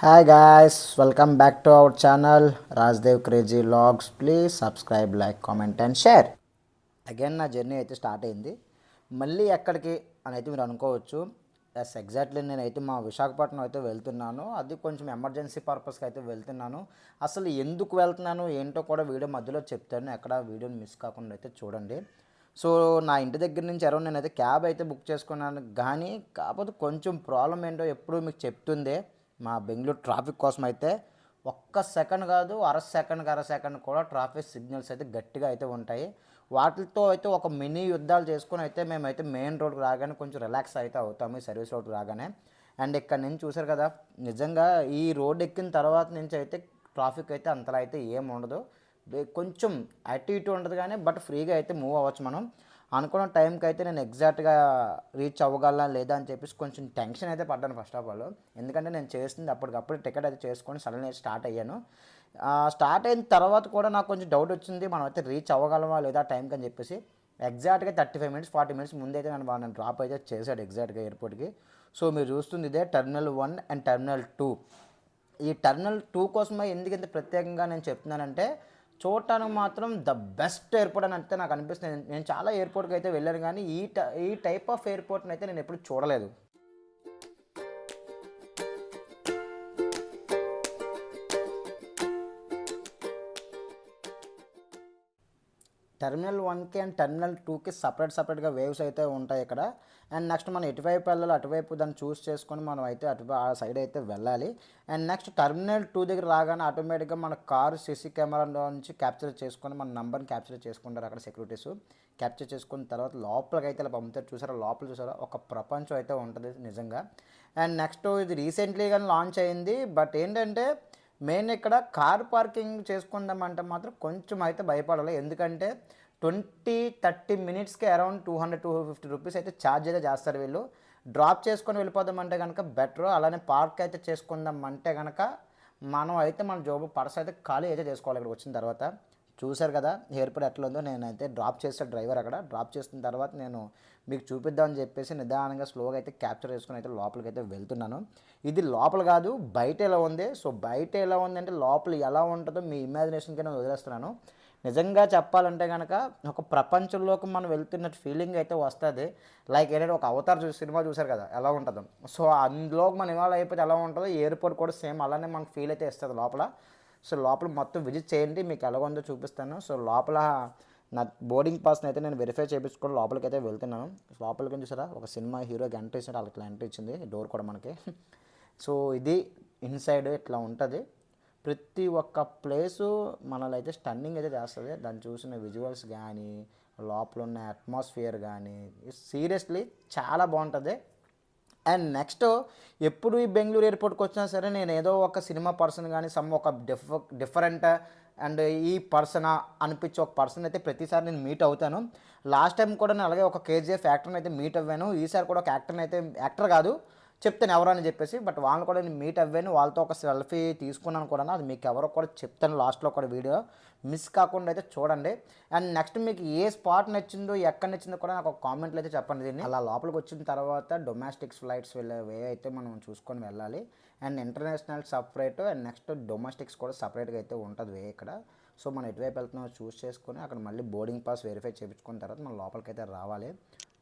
Hi guys, welcome back to our channel Rajdev Crazy Vlogs. Please subscribe, like, comment and share. Again నా journey అయితే start అయింది. మళ్ళీ ఎక్కడికి అని అయితే మీరు అనుకోవచ్చు. ఎగ్జాక్ట్లీ నేనైతే మా విశాఖపట్నం అయితే వెళ్తున్నాను. అది కొంచెం ఎమర్జెన్సీ పర్పస్కి అయితే వెళ్తున్నాను. అసలు ఎందుకు వెళ్తున్నాను ఏంటో కూడా వీడియో మధ్యలో చెప్తాను. ఎక్కడ వీడియోని మిస్ కాకుండా అయితే చూడండి. సో నా ఇంటి దగ్గర నుంచి అరౌండ్ నేనైతే క్యాబ్ అయితే బుక్ చేసుకున్నాను, కానీ కాకపోతే కొంచెం ప్రాబ్లం ఏంటో ఎప్పుడు మీకు చెప్తుందే. మా బెంగళూరు ట్రాఫిక్ కోసం అయితే ఒక్క సెకండ్ కాదు, అర సెకండ్ కూడా ట్రాఫిక్ సిగ్నల్స్ అయితే గట్టిగా అయితే ఉంటాయి. వాటితో అయితే ఒక మినీ యుద్ధాలు చేసుకొని అయితే మేమైతే మెయిన్ రోడ్కి రాగానే కొంచెం రిలాక్స్ అయితే అవుతాము ఈ సర్వీస్ రోడ్కి రాగానే. అండ్ ఇక్కడ నుంచి చూసారు కదా, నిజంగా ఈ రోడ్ ఎక్కిన తర్వాత నుంచి అయితే ట్రాఫిక్ అయితే అంతలా అయితే ఏం ఉండదు. కొంచెం అటు ఇటు ఉంటుంది కానీ బట్ ఫ్రీగా అయితే మూవ్ అవ్వచ్చు మనం. అనుకున్న టైంకి అయితే నేను ఎగ్జాక్ట్గా రీచ్ అవ్వగలనా లేదా అని చెప్పేసి కొంచెం టెన్షన్ అయితే పడ్డాను ఫస్ట్ ఆఫ్ ఆల్. ఎందుకంటే నేను చేస్తుంది అప్పటికప్పుడు టికెట్ అయితే చేసుకొని సడన్గా స్టార్ట్ అయ్యాను. స్టార్ట్ అయిన తర్వాత కూడా నాకు కొంచెం డౌట్ వచ్చింది, మనం అయితే రీచ్ అవ్వగలమా లేదా టైంకి అని చెప్పేసి. ఎగ్జాక్ట్గా 35 మినిట్స్ 40 మినిట్స్ ముందైతే నన్ను డ్రాప్ అయితే చేశాడు ఎగ్జాక్ట్గా ఎయిర్పోర్ట్కి. సో మీరు చూస్తుంది ఇదే టెర్మినల్ 1 అండ్ టెర్మినల్ 2. ఈ టెర్మినల్ 2 కోసమే ఎందుకు ఇంత ప్రత్యేకంగా నేను చెప్తున్నానంటే, చూడటానికి మాత్రం ద బెస్ట్ ఎయిర్పోర్ట్ అని అయితే నాకు అనిపిస్తుంది. నేను చాలా ఎయిర్పోర్ట్కి అయితే వెళ్ళాను, కానీ ఈ టైప్ ఆఫ్ ఎయిర్పోర్ట్ని అయితే నేను ఎప్పుడు చూడలేదు. టెర్మినల్ 1కి అండ్ టెర్మినల్ 2కి సపరేట్గా వేవ్స్ అయితే ఉంటాయి ఇక్కడ. అండ్ నెక్స్ట్ మనం ఎటువైపు వెళ్ళాలి అటువైపు దాన్ని చూస్ చేసుకొని మనం అయితే ఆ సైడ్ అయితే వెళ్ళాలి. అండ్ నెక్స్ట్ టెర్మినల్ 2 దగ్గర రాగానే ఆటోమేటిక్గా మన కారు సీసీ కెమెరాలో నుంచి క్యాప్చర్ చేసుకొని మన నెంబర్ని క్యాప్చర్ చేసుకుంటారు అక్కడ సెక్యూరిటీస్. క్యాప్చర్ చేసుకున్న తర్వాత లోపలికి అయితే ఇలా పంపుతారు. చూసారా లోపల, చూసారా ఒక ప్రపంచం అయితే ఉంటుంది నిజంగా. అండ్ నెక్స్ట్ ఇది రీసెంట్లీగా లాంచ్ అయింది. బట్ ఏంటంటే మెయిన్ ఇక్కడ కార్ పార్కింగ్ చేసుకుందామంటే మాత్రం కొంచెం అయితే భయపడాలి. ఎందుకంటే 20-30 మినిట్స్కి అరౌండ్ 200-250 రూపీస్ అయితే ఛార్జ్ అయితే చేస్తారు వీళ్ళు. డ్రాప్ చేసుకొని వెళ్ళిపోదామంటే కనుక బెటర్. అలానే పార్క్ అయితే చేసుకుందామంటే కనుక మనం అయితే మన జోబు పర్స్ అయితే ఖాళీ అయితే చేసుకోవాలి ఇక్కడికి వచ్చిన తర్వాత. చూశారు కదా ఎయిర్పోర్ట్ ఎట్లా ఉందో. నేనైతే డ్రాప్ చేస్తాను డ్రైవర్ అక్కడ. డ్రాప్ చేసిన తర్వాత నేను మీకు చూపిద్దామని చెప్పేసి నిదానంగా స్లోగా అయితే క్యాప్చర్ చేసుకుని అయితే లోపలికి అయితే వెళ్తున్నాను. ఇది లోపల కాదు, బయట ఎలా ఉంది. సో బయట ఎలా ఉంది అంటే లోపల ఎలా ఉంటుందో మీ ఇమాజినేషన్కి నేను వదిలేస్తున్నాను. నిజంగా చెప్పాలంటే కనుక ఒక ప్రపంచంలోకి మనం వెళ్తున్న ఫీలింగ్ అయితే వస్తుంది. లైక్ ఏంటంటే ఒక అవతార్ సినిమా చూసారు కదా ఎలా ఉంటుందో. సో అందులోకి మనం ఇవాళ అయిపోతే ఎలా ఉంటుందో ఎయిర్పోర్ట్ కూడా సేమ్ అలానే మనకు ఫీల్ అయితే ఇస్తుంది లోపల. సో లోపల మొత్తం విజిట్ చేయండి, మీకు ఎలా ఉందో చూపిస్తాను. సో లోపల నా బోర్డింగ్ పాస్ని అయితే నేను వెరిఫై చేయించుకొని లోపలికి అయితే వెళ్తున్నాను. లోపలికి చూసారా ఒక సినిమా హీరోకి ఎంట్రీ ఇచ్చినట్టు వాళ్ళకి ఎంట్రీ ఇచ్చింది డోర్ కూడా మనకి. సో ఇది ఇన్సైడ్ ఇట్లా ఉంటుంది. ప్రతి ఒక్క ప్లేసు మనల్ని అయితే స్టన్నింగ్ అయితే చేస్తుంది. దాన్ని చూసిన విజువల్స్ కానీ లోపల ఉన్న అట్మాస్ఫియర్ కానీ సీరియస్లీ చాలా బాగుంటుంది. అండ్ నెక్స్ట్ ఎప్పుడు ఈ బెంగళూరు ఎయిర్పోర్ట్కి వచ్చినా సరే నేను ఏదో ఒక సినిమా పర్సన్ కానీ ఒక డిఫరెంట్ అండ్ ఈ పర్సనా అనిపించే ఒక పర్సన్ అయితే ప్రతిసారి నేను మీట్ అవుతాను. లాస్ట్ టైం కూడా నేను అలాగే ఒక కేజీఎఫ్ యాక్టర్ని అయితే మీట్ అవ్వాను. ఈసారి కూడా ఒక యాక్టర్ని అయితే, యాక్టర్ కాదు చెప్తాను ఎవరు అని చెప్పేసి, బట్ వాళ్ళని కూడా నేను మీట్ అవ్వాను. వాళ్ళతో ఒక సెల్ఫీ తీసుకున్నాను కూడా. అది మీకు ఎవరో కూడా చెప్తాను లాస్ట్లో కూడా వీడియో మిస్ కాకుండా అయితే చూడండి. అండ్ నెక్స్ట్ మీకు ఏ స్పాట్ నచ్చిందో ఎక్కడ నచ్చిందో కూడా నాకు ఒక కామెంట్లో అయితే చెప్పండి. దీన్ని అలా లోపలికి వచ్చిన తర్వాత డొమెస్టిక్స్ ఫ్లైట్స్ వెళ్ళే వే అయితే మనం చూసుకొని వెళ్ళాలి. And international separate and next domestics కూడా సపరేట్గా అయితే ఉంటుంది వే ఇక్కడ. సో మనం ఎటువైపు వెళ్తున్నామో చూస్ చేసుకొని అక్కడ మళ్ళీ బోర్డింగ్ పాస్ వెరిఫై చేయించుకున్న తర్వాత మనం లోపలికి అయితే రావాలి.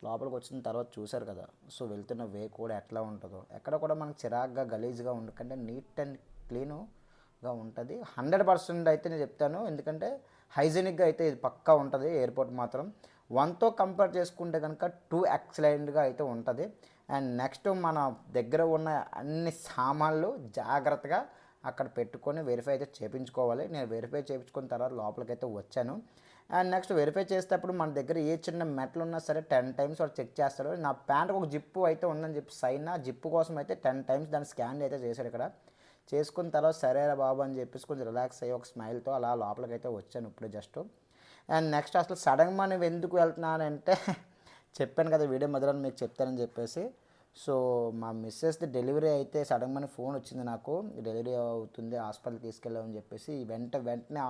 లోపలికి వచ్చిన తర్వాత చూసారు కదా, సో వెళ్తున్న వే కూడా ఎట్లా ఉంటుందో. ఎక్కడ కూడా మనకు చిరాగ్గా గలీజ్గా ఉండకంటే నీట్ అండ్ క్లీన్గా ఉంటుంది. 100% అయితే నేను చెప్తాను. ఎందుకంటే హైజీనిక్గా అయితే ఇది పక్కా ఉంటుంది ఎయిర్పోర్ట్ మాత్రం. 1తో కంపేర్ చేసుకుంటే కనుక 2 ఎక్సలెంట్గా అయితే ఉంటుంది. అండ్ నెక్స్ట్ మన దగ్గర ఉన్న అన్ని సామాన్లు జాగ్రత్తగా అక్కడ పెట్టుకొని వెరిఫై అయితే చేయించుకోవాలి. నేను వెరిఫై చేయించుకున్న తర్వాత లోపలికైతే వచ్చాను. అండ్ నెక్స్ట్ వెరిఫై చేసేటప్పుడు మన దగ్గర ఏ చిన్న మెట్లు ఉన్నా సరే 10 టైమ్స్ వాడు చెక్ చేస్తాడు. నా ప్యాంట్కి ఒక జిప్పు అయితే ఉందని చెప్పి సైన్, ఆ జిప్పు కోసం అయితే 10 టైమ్స్ దాన్ని స్కాన్ అయితే చేశాడు ఇక్కడ. చేసుకున్న తర్వాత సరేరా బాబు అని చెప్పేసి కొంచెం రిలాక్స్ అయ్యి ఒక స్మైల్తో అలా లోపలికైతే వచ్చాను ఇప్పుడు జస్ట్. అండ్ నెక్స్ట్ అసలు సడన్గా నేను ఎందుకు వెళ్తున్నానంటే చెప్పాను కదా వీడియో మధ్యలో మీకు చెప్తానని చెప్పేసి. సో మా మిస్సెస్ది డెలివరీ అయితే సడన్గా ఫోన్ వచ్చింది నాకు, డెలివరీ అవుతుంది హాస్పిటల్కి తీసుకెళ్ళామని చెప్పేసి. వెంటనే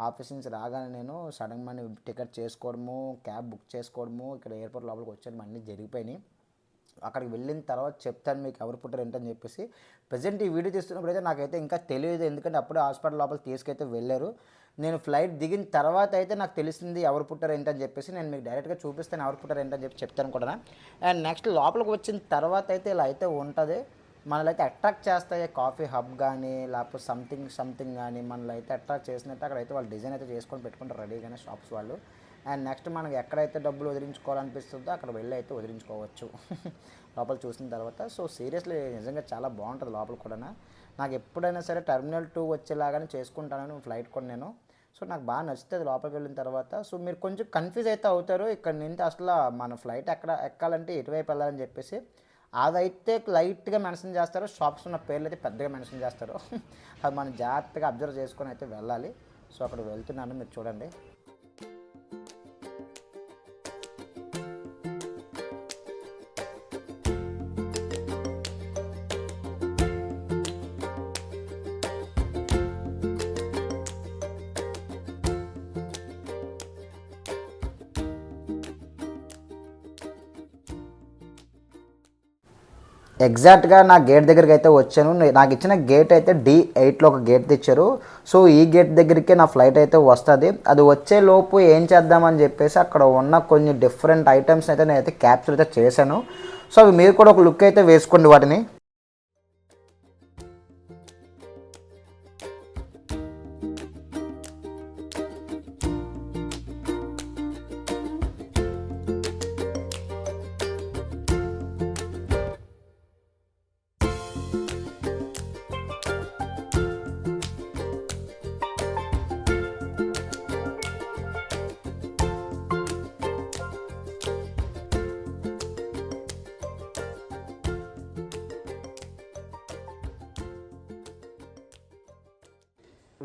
ఆఫీస్ నుంచి రాగానే నేను సడన్గా టికెట్ చేసుకోవడము, క్యాబ్ బుక్ చేసుకోవడము, ఇక్కడ ఎయిర్పోర్ట్ లోపలికి వచ్చాను, అన్నీ జరిగిపోయినాయి. అక్కడికి వెళ్ళిన తర్వాత చెప్తాను మీకు ఎవరు పుట్టారు ఏంటని చెప్పేసి. ప్రజెంట్ ఈ వీడియో తీస్తున్నప్పుడు అయితే నాకైతే ఇంకా తెలియదు, ఎందుకంటే అప్పుడే హాస్పిటల్ లోపల తీసుకైతే వెళ్ళారు. నేను ఫ్లైట్ దిగిన తర్వాత అయితే నాకు తెలిసింది ఎవరు పుట్టారు ఏంటని చెప్పేసి. నేను మీకు డైరెక్ట్గా చూపిస్తాను ఎవరు పుట్టారు ఏంటని చెప్పి చెప్తాను కూడా. అండ్ నెక్స్ట్ లోపలికి వచ్చిన తర్వాత అయితే ఇలా అయితే ఉంటుంది. మనల్ని అయితే అట్రాక్ట్ చేస్తాయి కాఫీ హబ్ కానీ లేకపోతే సంథింగ్ కానీ మనల్ని అయితే అట్రాక్ట్ చేసినట్టు అక్కడైతే వాళ్ళు డిజైన్ అయితే చేసుకొని పెట్టుకుంటారు రెడీగానే షాప్స్ వాళ్ళు. అండ్ నెక్స్ట్ మనకి ఎక్కడైతే డబ్బులు వదిలించుకోవాలనిపిస్తుందో అక్కడ వెళ్ళి అయితే వదిలించుకోవచ్చు లోపల చూసిన తర్వాత. సో సీరియస్లీ నిజంగా చాలా బాగుంటుంది లోపల కూడా. నాకు ఎప్పుడైనా సరే టెర్మినల్ 2 వచ్చేలాగానే చేసుకుంటాను ఫ్లైట్ కూడా నేను. సో నాకు బాగా నచ్చుతుంది లోపలికి వెళ్ళిన తర్వాత. సో మీరు కొంచెం కన్ఫ్యూజ్ అయితే అవుతారు, ఇక్కడ నుంచి అసలు మన ఫ్లైట్ ఎక్కాలంటే ఎటువైపు వెళ్ళాలని చెప్పేసి. అదైతే లైట్గా మెన్షన్ చేస్తారు, షాప్స్ ఉన్న పేర్లు అయితే పెద్దగా మెన్షన్ చేస్తారు. అది మనం జాగ్రత్తగా అబ్జర్వ్ చేసుకొని అయితే వెళ్ళాలి. సో అక్కడ వెళ్తున్నాను, మీరు చూడండి. ఎగ్జాక్ట్గా నా గేట్ దగ్గరికి అయితే వచ్చాను. నాకు ఇచ్చిన గేట్ అయితే D8లో ఒక గేట్ తెచ్చారు. సో ఈ గేట్ దగ్గరికి నా ఫ్లైట్ అయితే వస్తుంది. అది వచ్చే లోపు ఏం చేద్దామని చెప్పేసి అక్కడ ఉన్న కొన్ని డిఫరెంట్ ఐటమ్స్ అయితే నేనైతే క్యాప్చర్ అయితే చేశాను. సో అవి మీరు కూడా ఒక లుక్ అయితే వేసుకోండి వాటిని.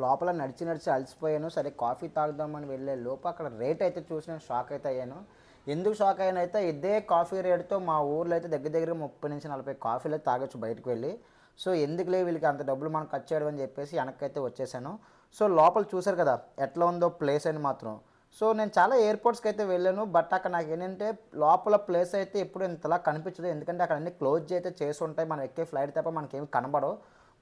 లోపల నడిచి అలసిపోయాను. సరే కాఫీ తాగుదామని వెళ్ళే లోపు అక్కడ రేట్ అయితే చూసి నేను షాక్ అయితే అయ్యాను. ఎందుకు షాక్ అయ్యాను అయితే, ఇదే కాఫీ రేట్తో మా ఊర్లో అయితే దగ్గర 30 నుంచి 40 కాఫీలు అయితే తాగొచ్చు బయటకు వెళ్ళి. సో ఎందుకులే వీళ్ళకి అంత డబ్బులు మనం ఖర్చు చేయడం అని చెప్పేసి వెనక్కైతే వచ్చేసాను. సో లోపల చూసారు కదా ఎట్లా ఉందో ప్లేస్ అని మాత్రం. సో నేను చాలా ఎయిర్పోర్ట్స్కి అయితే వెళ్ళాను, బట్ అక్కడ నాకు ఏంటంటే లోపల ప్లేస్ అయితే ఎప్పుడు ఇంతలా కనిపించదు, ఎందుకంటే అక్కడ అన్ని క్లోజ్ అయితే చేసి ఉంటాయి. మనం ఎక్కే ఫ్లైట్ తప్ప మనకేమి కనబడవు.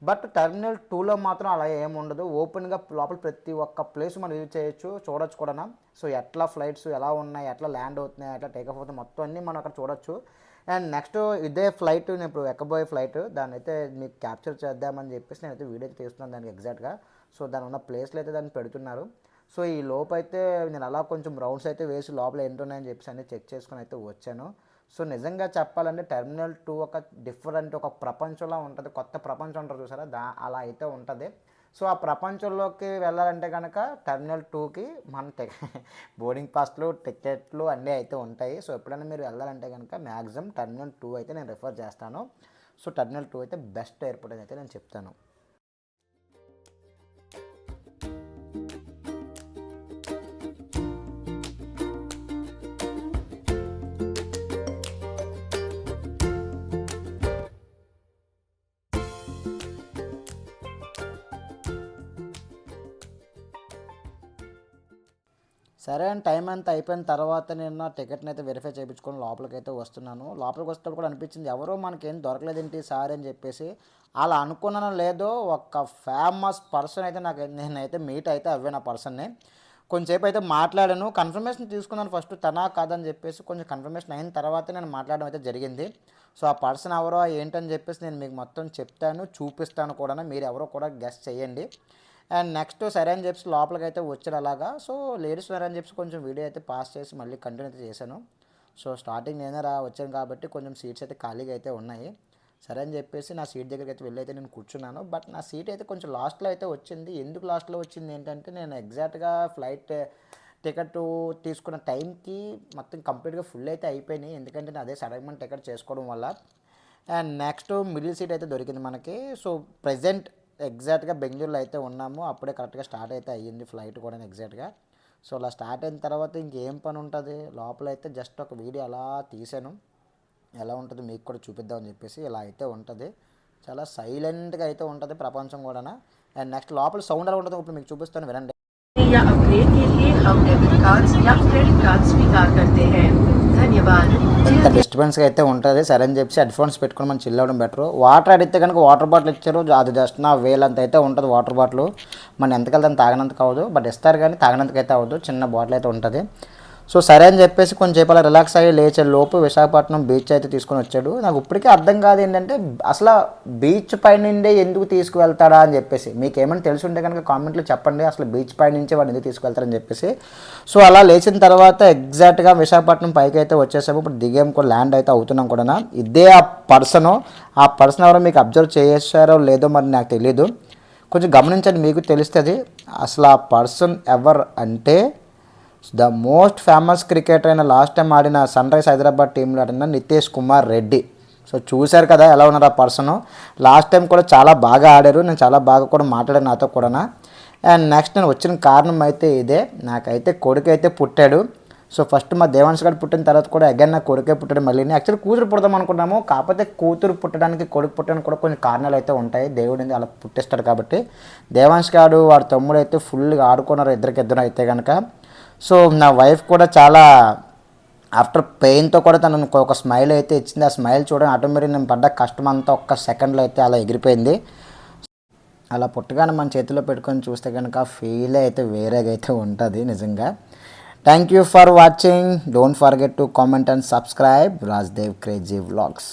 బట్ టెర్మినల్ 2లో మాత్రం అలా ఏమి ఉండదు, ఓపెన్గా లోపల ప్రతి ఒక్క ప్లేస్ మనం విజిట్ చేయొచ్చు, చూడొచ్చు కూడా. సో ఎట్లా ఫ్లైట్స్ ఎలా ఉన్నాయి, ఎట్లా ల్యాండ్ అవుతున్నాయి, ఎట్లా టేక్ ఆఫ్ అవుతుంది, మొత్తం అన్నీ మనం అక్కడ చూడొచ్చు. అండ్ నెక్స్ట్ ఇదే ఫ్లైట్ నేను ఇప్పుడు ఎక్కబోయే ఫ్లైట్, దాన్ని అయితే మీకు క్యాప్చర్ చేద్దామని చెప్పేసి నేనైతే వీడియో అయితే తీస్తున్నాను దానికి ఎగ్జాక్ట్గా. సో దాని ఉన్న ప్లేస్లో అయితే దాన్ని పెడుతున్నారు. సో ఈ లోపు అయితే నేను అలా కొంచెం రౌండ్స్ అయితే వేసి లోపల ఏంటున్నాయని చెప్పేసి అన్నీ చెక్ చేసుకొని అయితే వచ్చాను. సో నిజంగా చెప్పాలంటే టెర్మినల్ 2 ఒక డిఫరెంట్ ఒక ప్రపంచంలా ఉంటుంది, కొత్త ప్రపంచం అంటారు చూసారా, అలా అయితే ఉంటుంది. సో ఆ ప్రపంచంలోకి వెళ్ళాలంటే కనుక టెర్మినల్ 2కి మన బోర్డింగ్ పాస్లు టికెట్లు అన్నీ అయితే ఉంటాయి. సో ఎప్పుడైనా మీరు వెళ్ళాలంటే కనుక మ్యాక్సిమం టెర్మినల్ 2 అయితే నేను రిఫర్ చేస్తాను. సో టెర్మినల్ 2 అయితే బెస్ట్ ఎయిర్పోర్ట్ అని అయితే నేను చెప్తాను. సరే అని టైం అంతా అయిపోయిన తర్వాత నేను నా టికెట్ని అయితే వెరిఫై చేయించుకొని లోపలికి అయితే వస్తున్నాను. లోపలికి వస్తే కూడా అనిపించింది ఎవరో మనకేం దొరకలేదేంటి సార్ అని చెప్పేసి. అలా అనుకున్నానో లేదో ఒక ఫేమస్ పర్సన్ అయితే నేనైతే మీట్ అయితే అవ్వాను ఆ పర్సన్ని. కొంచెంసేపు అయితే మాట్లాడాను, కన్ఫర్మేషన్ తీసుకున్నాను ఫస్ట్ తనా కాదని చెప్పేసి. కొంచెం కన్ఫర్మేషన్ అయిన తర్వాత నేను మాట్లాడడం అయితే జరిగింది. సో ఆ పర్సన్ ఎవరో ఏంటని చెప్పేసి నేను మీకు మొత్తం చెప్తాను, చూపిస్తాను కూడా, మీరు ఎవరో కూడా గెస్ట్ చేయండి. అండ్ నెక్స్ట్ సరే అని చెప్పి లోపలికి అయితే వచ్చారు అలాగా. సో లేడీస్ సరే అని చెప్పి కొంచెం వీడియో అయితే పాస్ చేసి మళ్ళీ కంటిన్యూ అయితే చేశాను. సో స్టార్టింగ్ నేనే వచ్చాను కాబట్టి కొంచెం సీట్స్ అయితే ఖాళీగా అయితే ఉన్నాయి. సరే అని చెప్పేసి నా సీట్ దగ్గరికి అయితే వెళ్ళి అయితే నేను కూర్చున్నాను. బట్ నా సీట్ అయితే కొంచెం లాస్ట్లో అయితే వచ్చింది. ఎందుకు లాస్ట్లో వచ్చింది ఏంటంటే నేను ఎగ్జాక్ట్గా ఫ్లైట్ టికెట్ తీసుకున్న టైంకి మొత్తం కంప్లీట్గా ఫుల్ అయితే అయిపోయినాయి, ఎందుకంటే నేను అదే సడన్గా టికెట్ చేసుకోవడం వల్ల. అండ్ నెక్స్ట్ మిడిల్ సీట్ అయితే దొరికింది మనకి. సో ప్రజెంట్ ఎగ్జాక్ట్గా బెంగళూరులో అయితే ఉన్నాము, అప్పుడే కరెక్ట్గా స్టార్ట్ అయితే అయ్యింది ఫ్లైట్ కూడా ఎగ్జాక్ట్గా. సో అలా స్టార్ట్ అయిన తర్వాత ఇంకేం పని ఉంటుంది, లోపల అయితే జస్ట్ ఒక వీడియో అలా తీసాను, ఎలా ఉంటుందో మీకు కూడా చూపిద్దామని చెప్పేసి. ఇలా అయితే ఉంటుంది, చాలా సైలెంట్గా అయితే ఉంటుంది ప్రపంచం కూడా. అండ్ నెక్స్ట్ లోపల సౌండ్ ఎలా ఉంటుందో ఇప్పుడు మీకు చూపిస్తాను, వినండి. या अपग्रेड के लिए हम डेबिट कार्ड्स या क्रेडिट कार्ड स्वीकार करते हैं। ధన్యవాద్. ఇంత డిస్టర్బెన్స్గా అయితే ఉంటుంది. సరే అని చెప్పి హెడ్ ఫోన్స్ పెట్టుకుని మనం చిల్ అవ్వడం బెటర్. వాటర్ అడిగితే కనుక వాటర్ బాటిల్ ఇచ్చారు, అది జస్ట్ నా వేలంత అయితే ఉంటుంది వాటర్ బాటిల్. మనం ఎంతకెళ్తాం తాగినంతకు అవ్వదు, బట్ ఇస్తారు కానీ తాగినంతకైతే అవ్వదు, చిన్న బాటిల్ అయితే ఉంటుంది. సో సరే అని చెప్పేసి కొంచెం అలా రిలాక్స్ అయ్యి లేచే లోపు విశాఖపట్నం బీచ్ అయితే తీసుకొని వచ్చాడు. నాకు ఇప్పటికీ అర్థం కాదు ఏంటంటే అసలు బీచ్ పై నుండే ఎందుకు తీసుకువెళ్తాడా అని చెప్పేసి. మీకు ఏమైనా తెలిసి ఉంటే కనుక కామెంట్లో చెప్పండి, అసలు బీచ్ పై నుంచే వాడు ఎందుకు తీసుకువెళ్తారని చెప్పేసి. సో అలా లేచిన తర్వాత ఎగ్జాక్ట్గా విశాఖపట్నం పైకి అయితే వచ్చేసాము. ఇప్పుడు దిగేం కూడా ల్యాండ్ అయితే అవుతున్నాం కూడా. ఇదే ఆ పర్సన్ ఎవరో మీకు అబ్జర్వ్ చేశారో లేదో మరి నాకు తెలీదు, కొంచెం గమనించండి, మీకు తెలుస్తుంది. అసలు ఆ పర్సన్ ఎవరు అంటే ద మోస్ట్ ఫేమస్ క్రికెటర్ అయిన లాస్ట్ టైం ఆడిన సన్ రైజ్ హైదరాబాద్ టీంలో ఆడిన నితేష్ కుమార్ రెడ్డి. సో చూశారు కదా ఎలా ఉన్నారు ఆ పర్సన్. లాస్ట్ టైం కూడా చాలా బాగా ఆడారు, నేను చాలా బాగా కూడా మాట్లాడాను నాతో కూడా. అండ్ నెక్స్ట్ నేను వచ్చిన కారణం అయితే ఇదే, నాకైతే కొడుకు అయితే పుట్టాడు. సో ఫస్ట్ మా దేవాంశ్ గారు పుట్టిన తర్వాత కూడా అగైన్ నా కొడుకే పుట్టాడు మళ్ళీ. యాక్చువల్లీ కూతురు పుడదాం అనుకున్నాము, కాకపోతే కూతురు పుట్టడానికి కొడుకు పుట్టడానికి కూడా కొన్ని కారణాలు అయితే ఉంటాయి, దేవుడిని అలా పుట్టిస్తాడు కాబట్టి. దేవాంశ్ గారు వాడి తమ్ముడు అయితే ఫుల్గా ఆడుకున్నారు ఇద్దరు అయితే కనుక. సో నా వైఫ్ కూడా చాలా ఆఫ్టర్ పెయిన్తో కూడా తను ఒక స్మైల్ అయితే ఇచ్చింది. ఆ స్మైల్ చూడడం ఆటోమేటిక్ నేను పడ్డ కష్టం అంతా ఒక్క సెకండ్లో అయితే అలా ఎగిరిపోయింది. అలా పుట్టగానే మన చేతిలో పెట్టుకొని చూస్తే కనుక ఫీల్ అయితే వేరేగా అయితే ఉంటుంది నిజంగా. Thank you for watching. Don't forget to comment and subscribe Rajdev crazy vlogs.